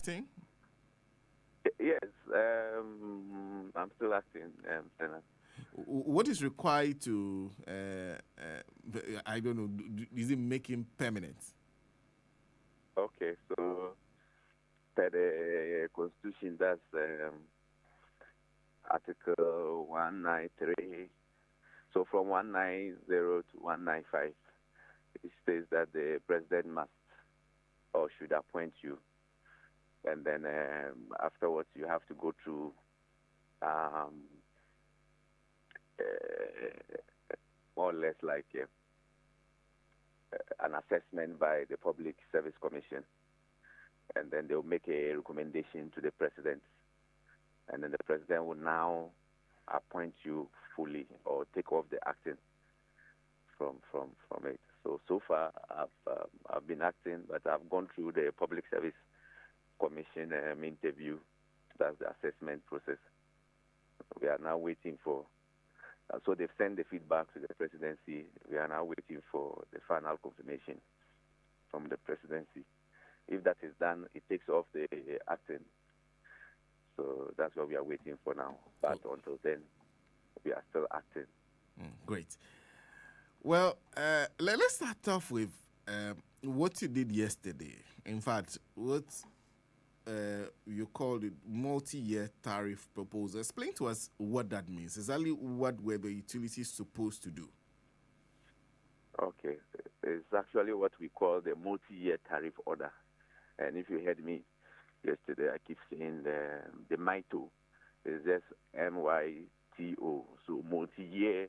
acting? Yes, I'm still acting, Senna. What is required to, I don't know, is it making permanent? Okay, so per the Constitution, that's Article 193. So from 190 to 195, it states that the president must or should appoint you, and then afterwards you have to go through um, more or less like an assessment by the Public Service Commission, and then they'll make a recommendation to the president, and then the president will now appoint you fully or take off the acting from it. So far I've been acting, but I've gone through the Public Service Commission interview. That's the assessment process. We are now waiting for. So they've sent the feedback to the presidency. We are now waiting for the final confirmation from the presidency. If that is done, it takes off the acting. So that's what we are waiting for now. But Oh, until then, we are still acting. great. Well, let's start off with what you did yesterday. In fact, what you called it multi-year tariff proposal. Explain to us what that means. Exactly what were the utilities supposed to do? Okay. It's actually what we call the multi-year tariff order. And if you heard me yesterday, I keep saying the MITO is just MYTO, so multi-year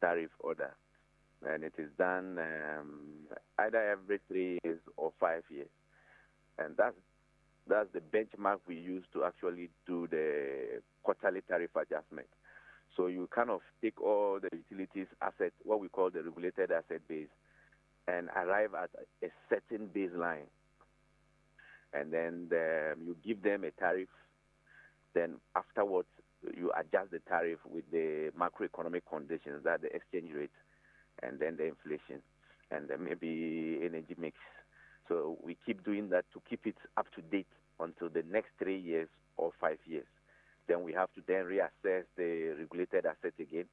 tariff order. And it is done either every 3 years or 5 years. And that's the benchmark we use to actually do the quarterly tariff adjustment. So you kind of take all the utilities asset, what we call the regulated asset base, and arrive at a certain baseline. And then you give them a tariff. Then afterwards, you adjust the tariff with the macroeconomic conditions, that the exchange rate, and then the inflation, and then maybe energy mix. So we keep doing that to keep it up to date until the next 3 years or 5 years. Then we have to then reassess the regulated asset again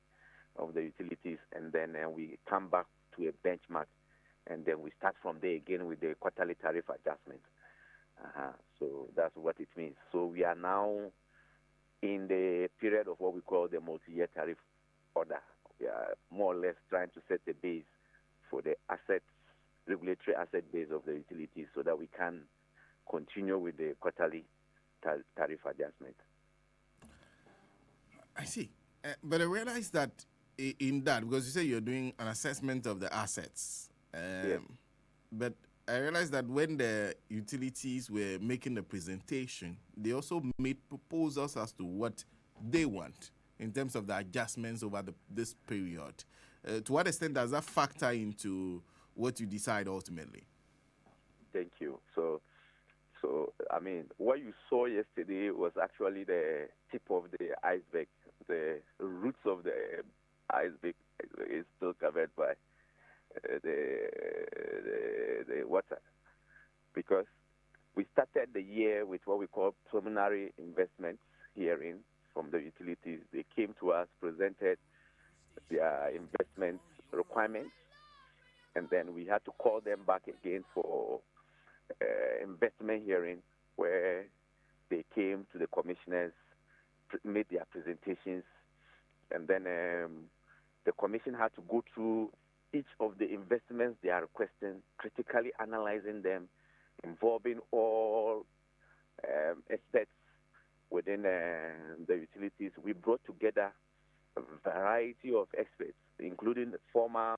of the utilities, and then we come back to a benchmark, and then we start from there again with the quarterly tariff adjustment. So that's what it means. So we are now in the period of what we call the multi-year tariff order. We are more or less trying to set the base for the assets, regulatory asset base of the utilities so that we can continue with the quarterly tariff adjustment. I see. But I realize that in that, because you say you're doing an assessment of the assets, Yes. but I realized that when the utilities were making the presentation, they also made proposals as to what they want in terms of the adjustments over this period. To what extent does that factor into what you decide ultimately? Thank you. So I mean, what you saw yesterday was actually the tip of the iceberg. The roots of the iceberg is still covered by the water, because we started the year with what we call preliminary investments hearing from the utilities. They came to us, presented their investment requirements, and then we had to call them back again for investment hearing, where they came to the commissioners, made their presentations, and then the commission had to go through each of the investments they are requesting, critically analyzing them, involving all experts within the utilities. We brought together a variety of experts, including the former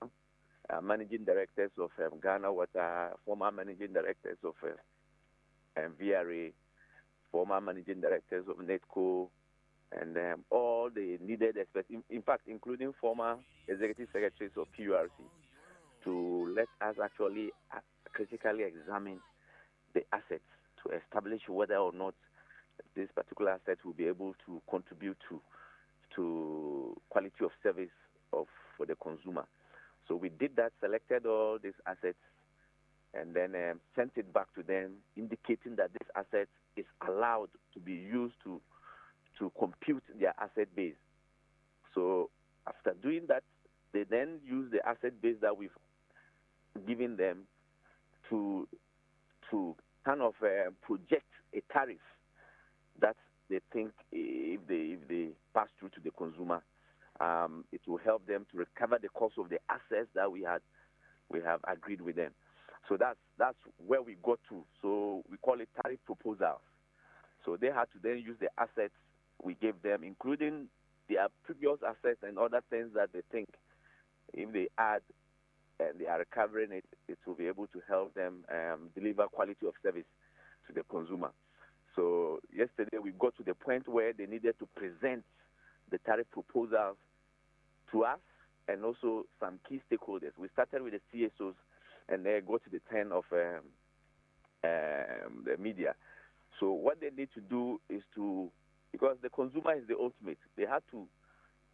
managing directors of Ghana Water, former managing directors of VRA, former managing directors of NETCO, and all the needed experts, in fact, including former executive secretaries of PURC, to let us actually critically examine the assets to establish whether or not this particular asset will be able to contribute to quality of service for the consumer. So we did that, selected all these assets, and then sent it back to them, indicating that this asset is allowed to be used to compute their asset base. So after doing that, they then use the asset base that we've given them to kind of project a tariff that they think if they pass through to the consumer, it will help them to recover the cost of the assets that we have agreed with them. So that's where we got to. So we call it tariff proposals. So they had to then use the assets we gave them, including their previous assets and other things that they think if they add and they are recovering it, it will be able to help them deliver quality of service to the consumer. So yesterday we got to the point where they needed to present the tariff proposals to us and also some key stakeholders. We started with the CSOs and then go to the 10 of the media. So what they need to do is because the consumer is the ultimate, they have to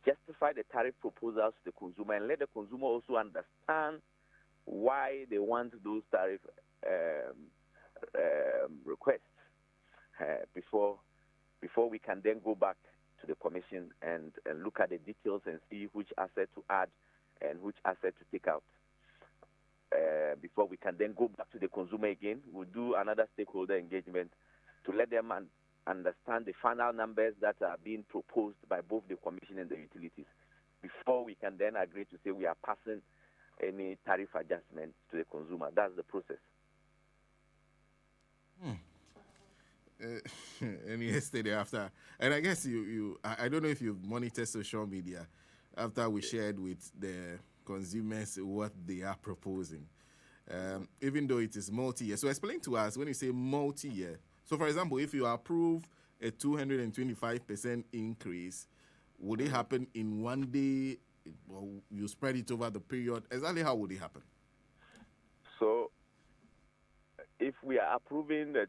justify the tariff proposals to the consumer and let the consumer also understand why they want those tariff requests before we can then go back to the commission and look at the details and see which asset to add and which asset to take out. Before we can then go back to the consumer again, we'll do another stakeholder engagement to let them understand the final numbers that are being proposed by both the commission and the utilities before we can then agree to say we are passing any tariff adjustment to the consumer. That's the process. And yesterday after, and I guess I don't know if you've monitored social media after we shared with the consumers what they are proposing, even though it is multi-year. So explain to us when you say multi-year. So for example, if you approve a 225% increase, would it happen in one day or you spread it over the period? Exactly how would it happen? So if we are approving that,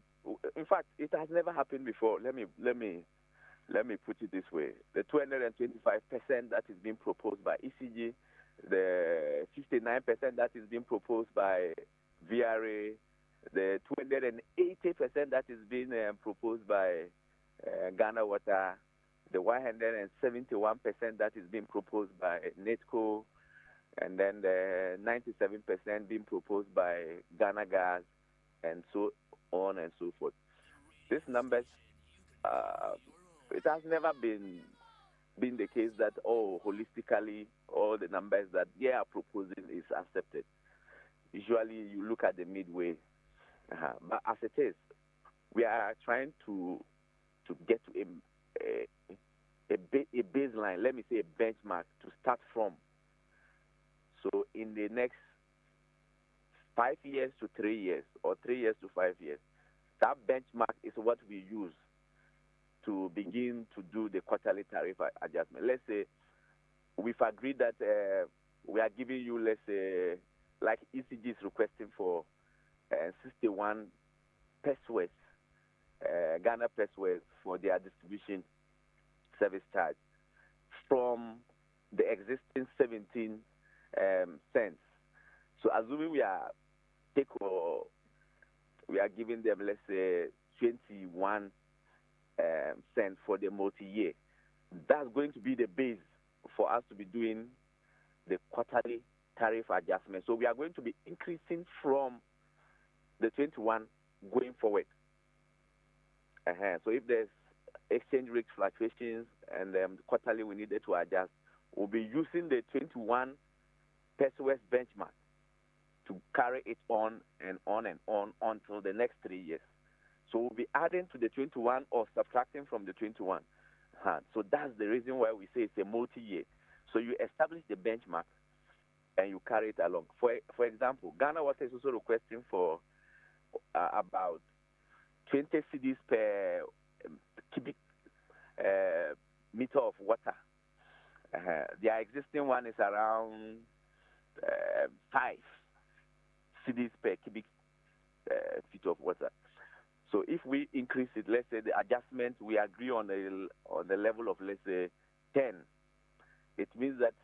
in fact, it has never happened before. Let me put it this way: the 225% that is being proposed by Ecg'S, the 59% that is being proposed by VRA, the 280% that is being proposed by Ghana Water, the 171% that is being proposed by NETCO, and then the 97% being proposed by Ghana Gas, and so on and so forth. These numbers, it has never been the case that holistically all the numbers that they are proposing is accepted. Usually you look at the midway. But as it is, we are trying to get to a baseline, let me say a benchmark to start from. So in the next 5 years to 3 years or 3 years to 5 years, that benchmark is what we use to begin to do the quarterly tariff adjustment. Let's say we've agreed that we are giving you, let's say, like Ecg'S is requesting for 61 pesos, Ghana pesos for their distribution service charge from the existing 17 cents. So assuming we are giving them, let's say, 21 cents for the multi-year, that's going to be the base for us to be doing the quarterly tariff adjustment. So we are going to be increasing from the 21 going forward. So if there's exchange rate fluctuations and quarterly we needed to adjust, we'll be using the 21 pesos benchmark to carry it on and on and on until the next 3 years. So we'll be adding to the 21 or subtracting from the 21. So that's the reason why we say it's a multi-year. So you establish the benchmark and you carry it along. For example, Ghana Water is also requesting for about 20 cedis per cubic meter of water. Their existing one is around 5 cedis per cubic feet of water. So if we increase it, let's say the adjustment, we agree on the level of, let's say, 10, it means that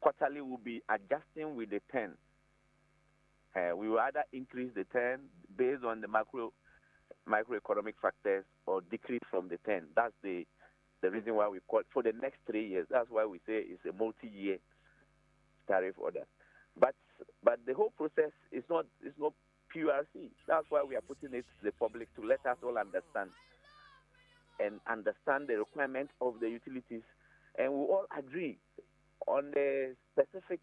quarterly will be adjusting with the 10. We will either increase the 10 based on the microeconomic factors or decrease from the 10. That's the reason why we call it for the next 3 years. That's why we say it's a multi-year tariff order. But the whole process is not PURC. That's why we are putting it to the public to let us all understand the requirements of the utilities, and we all agree on the specific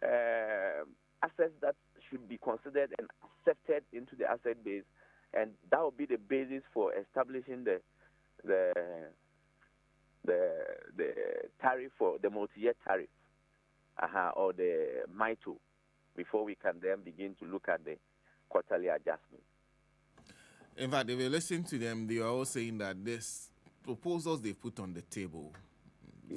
assets that should be considered and accepted into the asset base, and that will be the basis for establishing the tariff for the multi-year tariff, or the MITO, before we can then begin to look at the quarterly adjustment. In fact, if you listen to them, they are all saying that these proposals they put on the table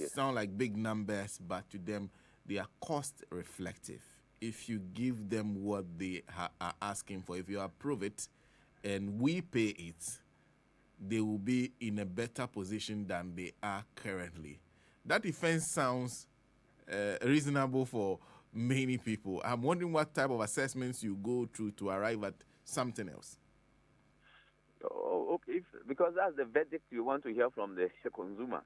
sound like big numbers, but to them, they are cost reflective. If you give them what they are asking for, if you approve it and we pay it, they will be in a better position than they are currently. That defense sounds reasonable for many people. I'm wondering what type of assessments you go through to arrive at something else. Oh, okay, because that's the verdict you want to hear from the consumer.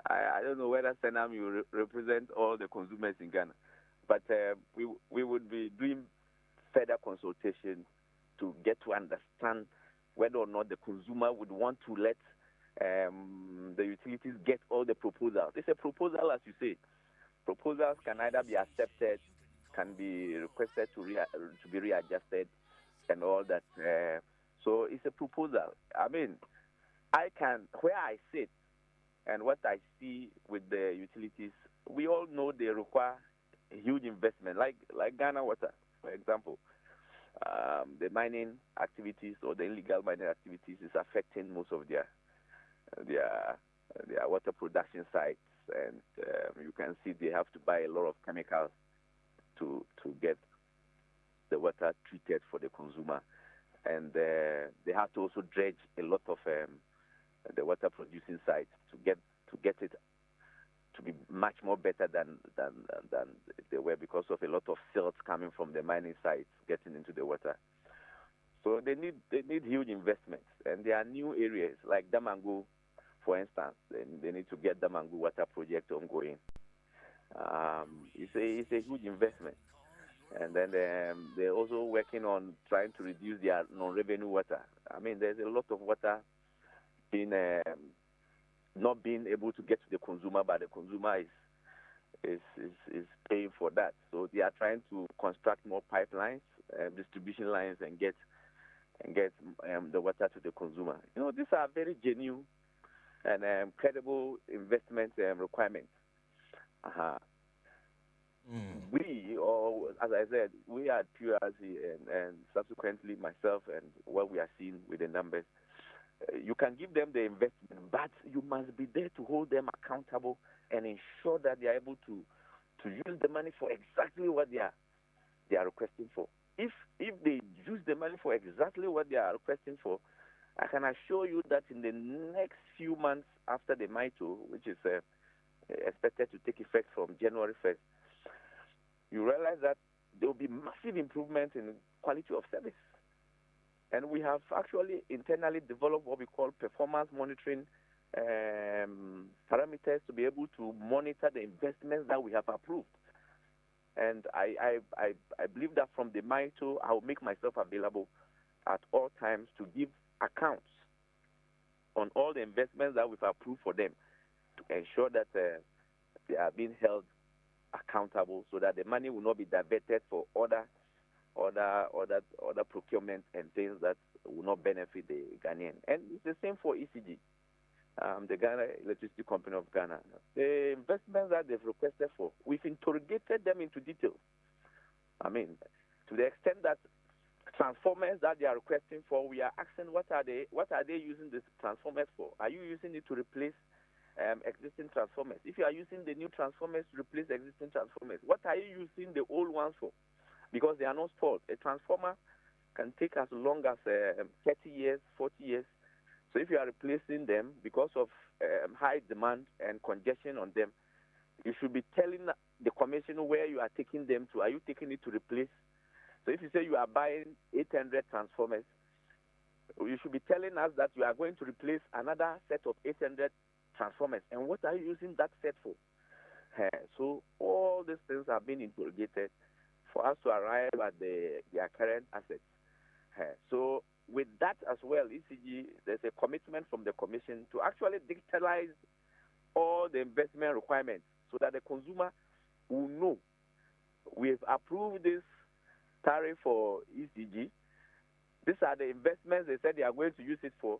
I don't know whether Senam you represent all the consumers in Ghana, but we would be doing further consultation to get to understand whether or not the consumer would want to let the utilities get all the proposals. It's a proposal, as you say. Proposals can either be accepted, can be requested to be readjusted, and all that. So it's a proposal. I mean, where I sit and what I see with the utilities, we all know they require a huge investment, like Ghana Water, for example. The mining activities or the illegal mining activities is affecting most of their water production sites, and you can see they have to buy a lot of chemicals to get the water treated for the consumer, and they have to also dredge a lot of the water producing sites to get it to be much more better than they were, because of a lot of silt coming from the mining sites getting into the water. So they need huge investments, and there are new areas like Damangu, for instance. They need to get Damangu water project ongoing. It's a huge investment, and then they're also working on trying to reduce their non-revenue water. I mean, there's a lot of water being not being able to get to the consumer, but the consumer is paying for that. So they are trying to construct more pipelines, distribution lines, and get the water to the consumer. These are very genuine and credible investment requirements. We, or as I said, we at PURC and subsequently myself and what we are seeing with the numbers, you can give them the investment, but you must be there to hold them accountable and ensure that they are able to use the money for exactly what they are requesting for. If they use the money for exactly what they are requesting for, I can assure you that in the next few months after the MITO, which is expected to take effect from January 1st, you realize that there will be massive improvement in quality of service. And we have actually internally developed what we call performance monitoring parameters to be able to monitor the investments that we have approved. And I believe that from the MITO, I will make myself available at all times to give accounts on all the investments that we've approved for them, to ensure that they are being held accountable, so that the money will not be diverted for other procurement and things that will not benefit the Ghanaian. And it's the same for Ecg'S, the Ghana Electricity Company of Ghana. The investments that they've requested for, we've interrogated them into detail. I mean, to the extent that transformers that they are requesting for, we are asking what are they using these transformers for? Are you using it to replace existing transformers? If you are using the new transformers to replace existing transformers, what are you using the old ones for? Because they are not spoiled. A transformer can take as long as 30 years, 40 years. So if you are replacing them because of high demand and congestion on them, you should be telling the commission where you are taking them to. Are you taking it to replace So if you say you are buying 800 transformers, you should be telling us that you are going to replace another set of 800 transformers. And what are you using that set for? So all these things have been interrogated for us to arrive at their current assets. So with that as well, ECG, there's a commitment from the Commission to actually digitalize all the investment requirements so that the consumer will know we've approved this tariff for ECG. These are the investments they said they are going to use it for.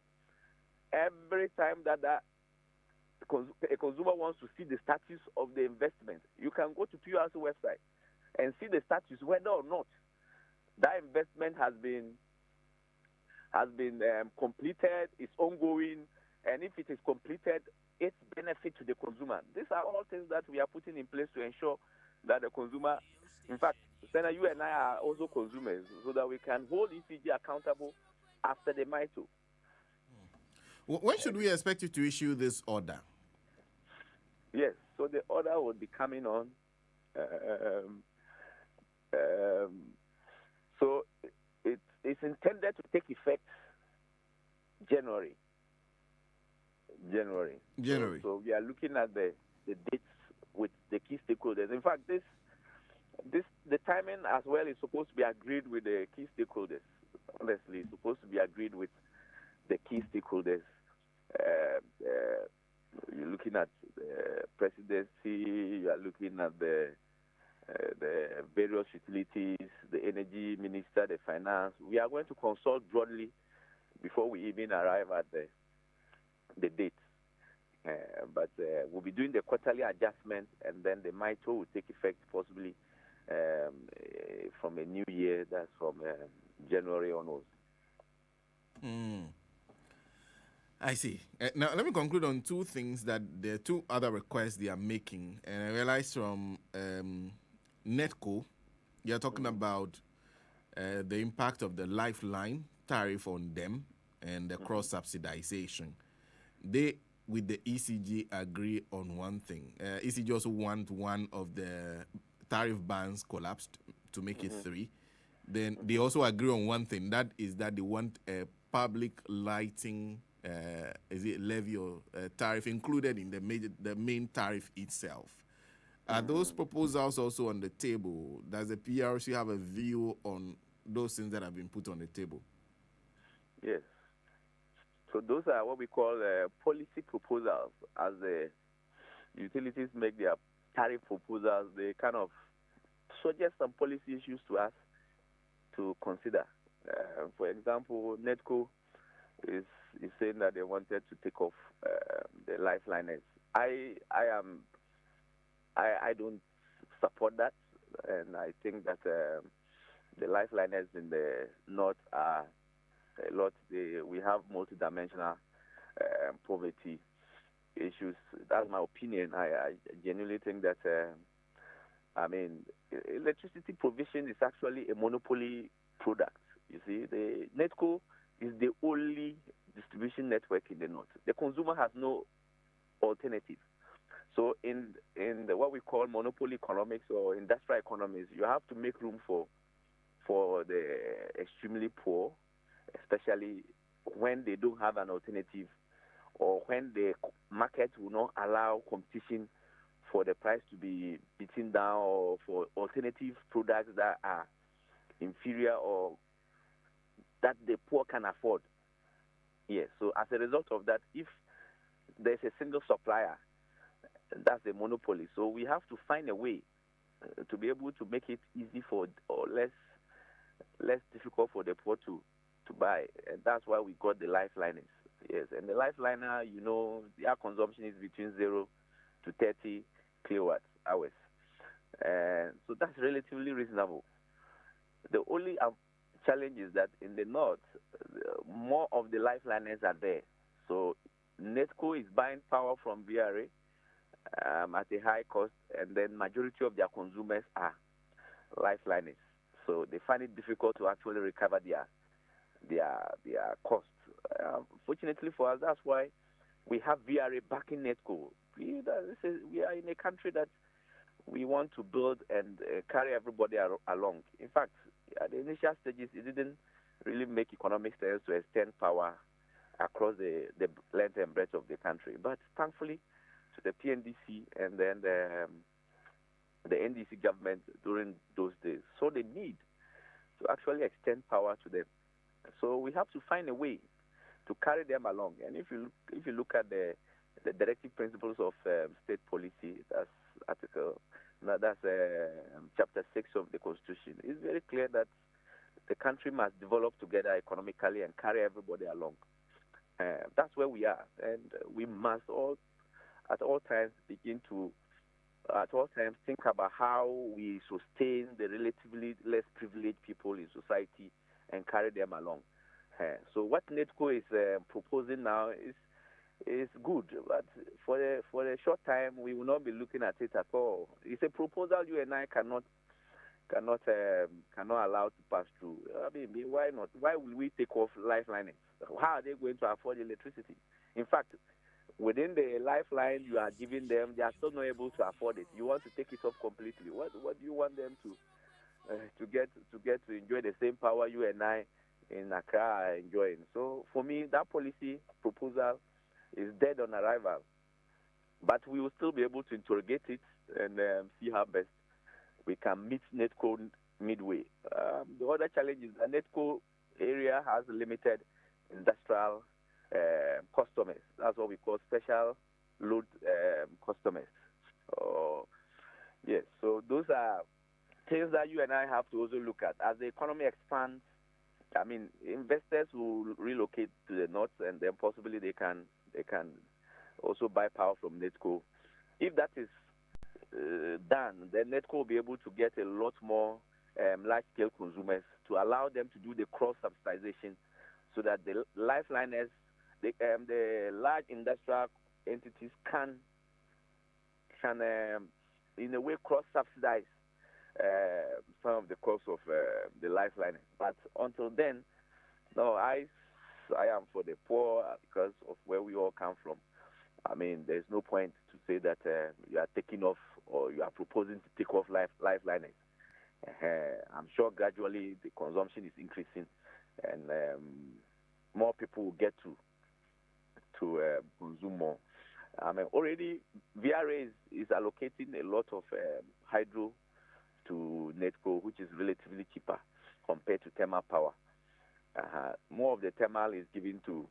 Every time that a consumer wants to see the status of the investment, you can go to Purc's website and see the status, whether or not that investment has been completed, is ongoing, and if it is completed, its benefit to the consumer. These are all things that we are putting in place to ensure that the consumer, in fact, Senator, you and I are also consumers, so that we can hold ECG accountable after the MITO. When should we expect you to issue this order? Yes, so the order will be coming on. So it's intended to take effect January. So we are looking at the dates with the key stakeholders. In fact, the timing as well is supposed to be agreed with the key stakeholders. Honestly, it's supposed to be agreed with the key stakeholders. You're looking at the presidency, you are looking at the various utilities, the energy minister, the finance. We are going to consult broadly before we even arrive at the dates. But we'll be doing the quarterly adjustment, and then the MITO will take effect possibly from a new year, that's from January onwards. I see. Now, let me conclude on two things that there are two other requests they are making. And I realize from NETCO, you're talking about the impact of the lifeline tariff on them and the cross-subsidization. They, with the ECG, agree on one thing. ECG also want one of the tariff bands collapsed to make it 3. Then they also agree on one thing, that is that they want a public lighting is it levy or tariff included in the main tariff itself. Are those proposals also on the table? Does the PRC have a view on those things that have been put on the table? Yes. So those are what we call policy proposals. As the utilities make their tariff proposals, they kind of suggest some policy issues to us to consider. For example, NETCO is saying that they wanted to take off the lifeliners. I don't support that, and I think that the lifeliners in the north are a lot. We have multidimensional poverty issues. That's my opinion. I genuinely think that electricity provision is actually a monopoly product. You see, the NETCO is the only distribution network in the north. The consumer has no alternative. So in what we call monopoly economics or industrial economies, you have to make room for the extremely poor, especially when they don't have an alternative, or when the market will not allow competition for the price to be beaten down, or for alternative products that are inferior or that the poor can afford. Yes, so as a result of that, if there's a single supplier, that's a monopoly. So we have to find a way to be able to make it easy for, or less difficult for the poor to buy. And that's why we got the lifeliners. Yes, and the lifeliner, their consumption is between 0 to 30 kilowatt hours. And so that's relatively reasonable. The only challenge is that in the north, more of the lifeliners are there. So NETCO is buying power from VRA at a high cost, and then majority of their consumers are lifeliners. So they find it difficult to actually recover their costs. Fortunately for us, that's why we have VRA backing NETCO. We are in a country that we want to build and carry everybody along. In fact, at the initial stages, it didn't really make economic sense to extend power across the length and breadth of the country. But thankfully, to the PNDC and then the NDC government during those days saw the need to actually extend power to them. So we have to find a way to carry them along. And if you look at the directive principles of state policy, that's article, that's chapter 6 of the Constitution, it's very clear that the country must develop together economically and carry everybody along. That's where we are, and we must at all times think about how we sustain the relatively less privileged people in society and carry them along. So what NETCO is proposing now is good, but for a short time we will not be looking at it at all. It's a proposal you and I cannot allow to pass through. I mean, why not? Why will we take off lifeline? How are they going to afford electricity? In fact, within the lifeline you are giving them, they are still not able to afford it. You want to take it off completely. What do you want them to get to enjoy the same power you and I in Accra are enjoying? So for me, that policy proposal is dead on arrival. But we will still be able to interrogate it and see how best we can meet NETCO midway. The other challenge is that NETCO area has limited industrial customers. That's what we call special load customers. Yes, so those are things that you and I have to also look at. As the economy expands, I mean, investors will relocate to the north, and then possibly they can also buy power from NETCO. If that is done, then NETCO will be able to get a lot more large-scale consumers to allow them to do the cross-subsidization, so that the lifeliners, the large industrial entities can in a way cross-subsidize some of the costs of the lifeliners. But until then, no, I am for the poor because of where we all come from. I mean, there's no point to say that you are taking off or you are proposing to take off lifeliners. I'm sure gradually the consumption is increasing, and more people will get to consume more. I mean, already VRA is allocating a lot of hydro to NETCO, which is relatively cheaper compared to thermal power. More of the thermal is given to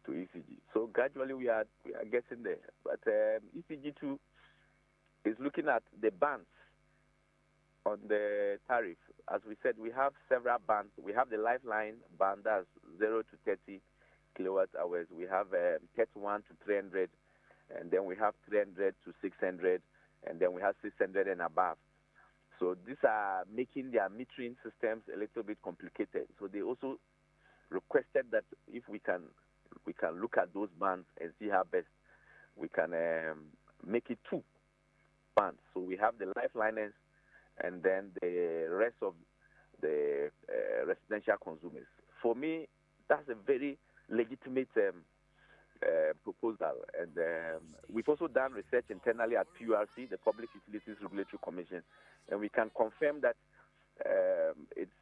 ECG. So gradually we are getting there. But ECG2 is looking at the bands on the tariff. As we said, we have several bands. We have the lifeline band, that's 0 to 30 kilowatt hours. We have 31 to 300, and then we have 300 to 600, and then we have 600 and above. So these are making their metering systems a little bit complicated. So they also requested that if we can look at those bands and see how best we can make it 2 bands. So we have the lifeliners and then the rest of the residential consumers. For me, that's a very legitimate proposal. And we've also done research internally at PURC, the Public Utilities Regulatory Commission, and we can confirm that it's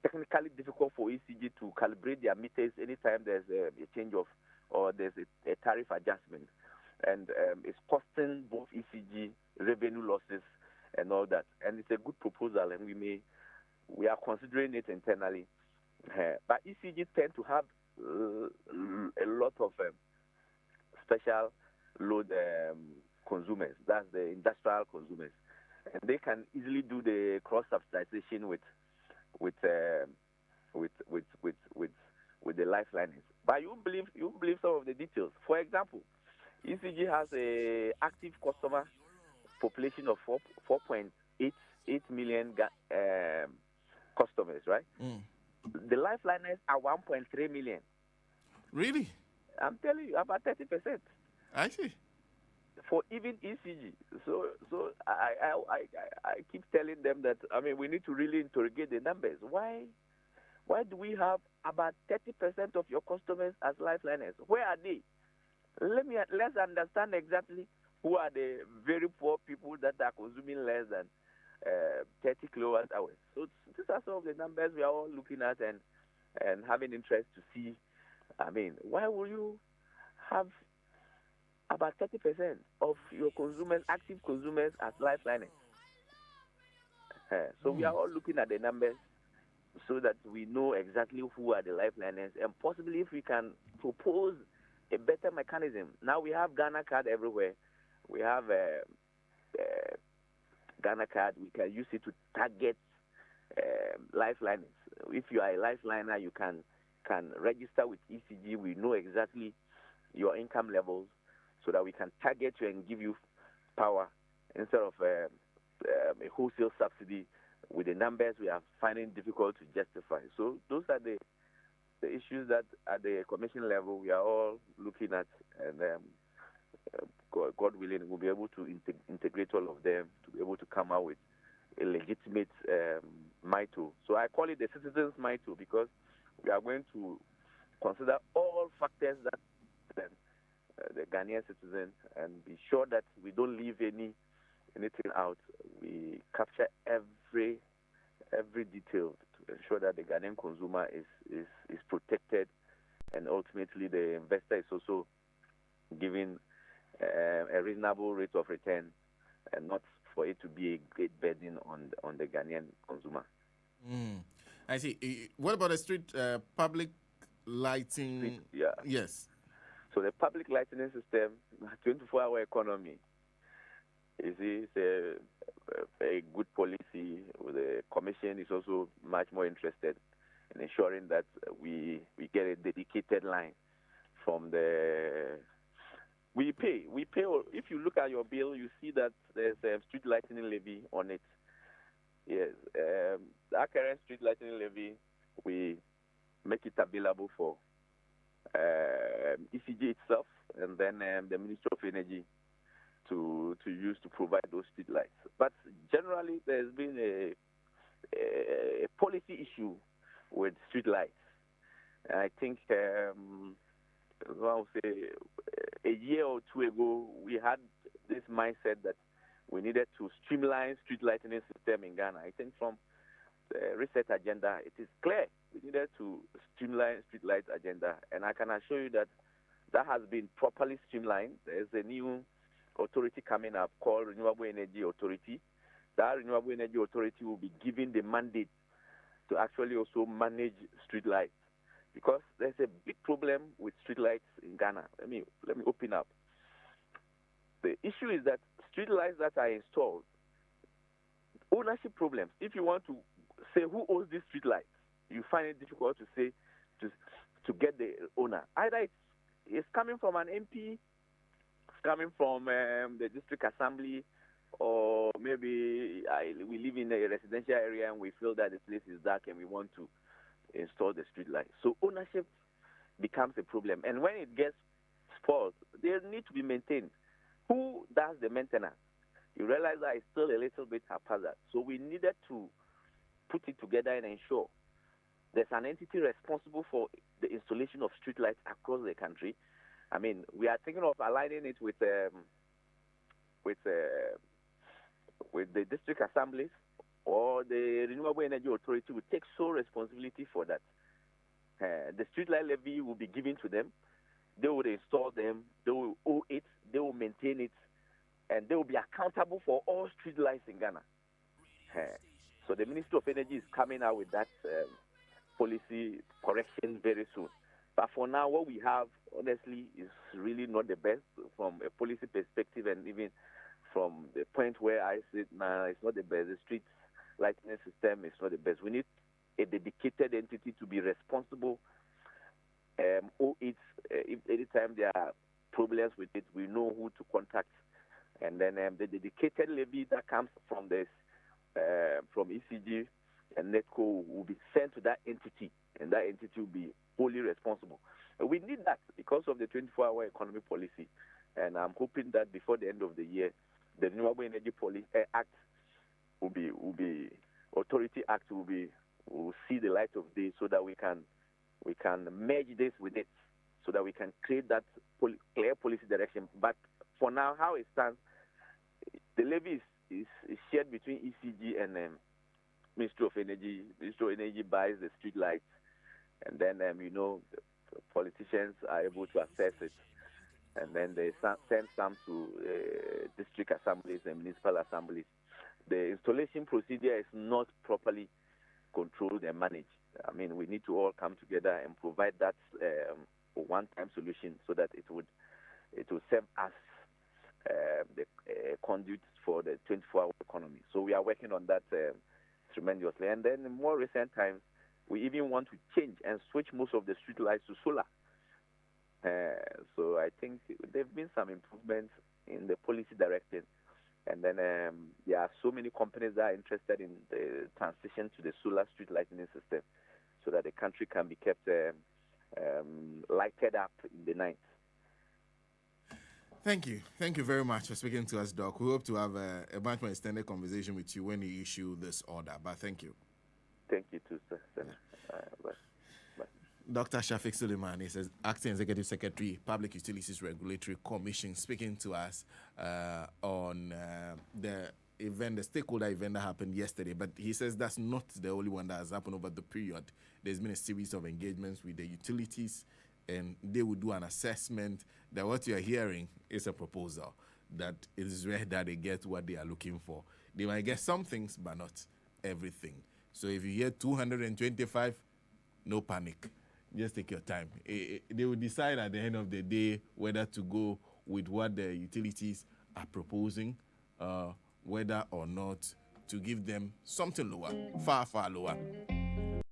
technically difficult for ECG to calibrate their meters anytime there's a change of or there's a tariff adjustment. And it's costing both ECG revenue losses and all that. And it's a good proposal, and we are considering it internally. But ECG tend to have a lot of special load consumers. That's the industrial consumers, and they can easily do the cross subsidization with the lifeliners. But you believe some of the details. For example, ECG has a active customer population of 4.88 million customers, right? The lifeliners are 1.3 million. Really? I'm telling you, about 30%. I see. For even ECG. So I keep telling them that, I mean, we need to really interrogate the numbers. Why do we have about 30% of your customers as lifeliners? Where are they? Let's understand exactly who are the very poor people that are consuming less than 30 kilowatt hours. So these are some of the numbers we are all looking at and having interest to see. I mean, why will you have about 30% of your consumers, active consumers, as lifeliners? So we are all looking at the numbers so that we know exactly who are the lifeliners and possibly if we can propose a better mechanism. Now we have Ghana card everywhere. We have uh, Ghana card. We can use it to target lifeliners. If you are a lifeliner, you can register with ECG. We know exactly your income levels so that we can target you and give you power instead of a wholesale subsidy with the numbers we are finding difficult to justify. So those are the issues that at the commission level we are all looking at, and God willing, we'll be able to integrate all of them to be able to come out with a legitimate MITO. So I call it the citizens MITO because we are going to consider all factors that the Ghanaian citizen and be sure that we don't leave anything out. We capture every detail to ensure that the Ghanaian consumer is protected, and ultimately the investor is also given a reasonable rate of return, and not for it to be a great burden on the Ghanaian consumer. I see. What about the street public lighting? Yeah. Yes. So the public lighting system, 24-hour economy, is a good policy. The commission is also much more interested in ensuring that we get a dedicated line from the. We pay. If you look at your bill, you see that there's a street lighting levy on it. Yes, our current street lighting levy, we make it available for ECG itself, and then the Ministry of Energy to use to provide those street lights. But generally, there's been a policy issue with street lights. I think I'll say a year or two ago, we had this mindset that we needed to streamline street lighting system in Ghana. I think from the research agenda, it is clear we needed to streamline street light agenda, and I can assure you that that has been properly streamlined. There's a new authority coming up called Renewable Energy Authority. That Renewable Energy Authority will be given the mandate to actually also manage street lights, because there's a big problem with street lights in Ghana. Let me open up. The issue is that street lights that are installed, ownership problems. If you want to say who owns these street lights, you find it difficult to say to get the owner. Either it's coming from an MP, it's coming from the district assembly, or maybe we live in a residential area and we feel that the place is dark and we want to install the street light. So ownership becomes a problem. And when it gets spoiled, they need to be maintained. Who does the maintenance? You realize that it's still a little bit haphazard. So we needed to put it together and ensure there's an entity responsible for the installation of streetlights across the country. I mean, we are thinking of aligning it with the district assemblies, or the Renewable Energy Authority will take sole responsibility for that. The streetlight levy will be given to them. They will install them. They will own it. They will maintain it, and they will be accountable for all streetlights in Ghana. So the Ministry of Energy is coming out with that policy correction very soon. But for now, what we have, honestly, is really not the best from a policy perspective, and even from the point where I sit now, it's not the best. The street lighting system is not the best. We need a dedicated entity to be responsible. If anytime there are problems with it, we know who to contact, and then the dedicated levy that comes from this from ECG and NETCO will be sent to that entity, and that entity will be wholly responsible. We need that because of the 24-hour economy policy, and I'm hoping that before the end of the year, the Renewable Energy Act will be Authority Act will see the light of day, so that we can merge this with it, so that we can create that clear policy direction. But for now, how it stands, the levy is is shared between ECG and Ministry of Energy. Ministry of Energy buys the street lights, and then the politicians are able to access it, and then they send some to district assemblies and municipal assemblies. The installation procedure is not properly controlled and managed. I mean, we need to all come together and provide that one-time solution so that it will serve as the conduit for the 24-hour economy. So we are working on that tremendously. And then in more recent times, we even want to change and switch most of the street lights to solar. So I think there have been some improvements in the policy direction. And then there are so many companies that are interested in the transition to the solar street lighting system so that the country can be kept lighted up in the night. Thank you. Thank you very much for speaking to us, Doc. We hope to have a much more extended conversation with you when you issue this order. But thank you. Thank you too, sir. Yeah. Bye. Dr. Shafiq Suleiman is Acting Executive Secretary, Public Utilities Regulatory Commission, speaking to us on the event, the stakeholder event that happened yesterday. But he says that's not the only one that has happened over the period. There's been a series of engagements with the utilities, and they will do an assessment that what you're hearing is a proposal, that it is rare that they get what they are looking for. They might get some things, but not everything. So if you hear 225, no panic. Just take your time. They will decide at the end of the day whether to go with what the utilities are proposing, whether or not to give them something lower, far, far lower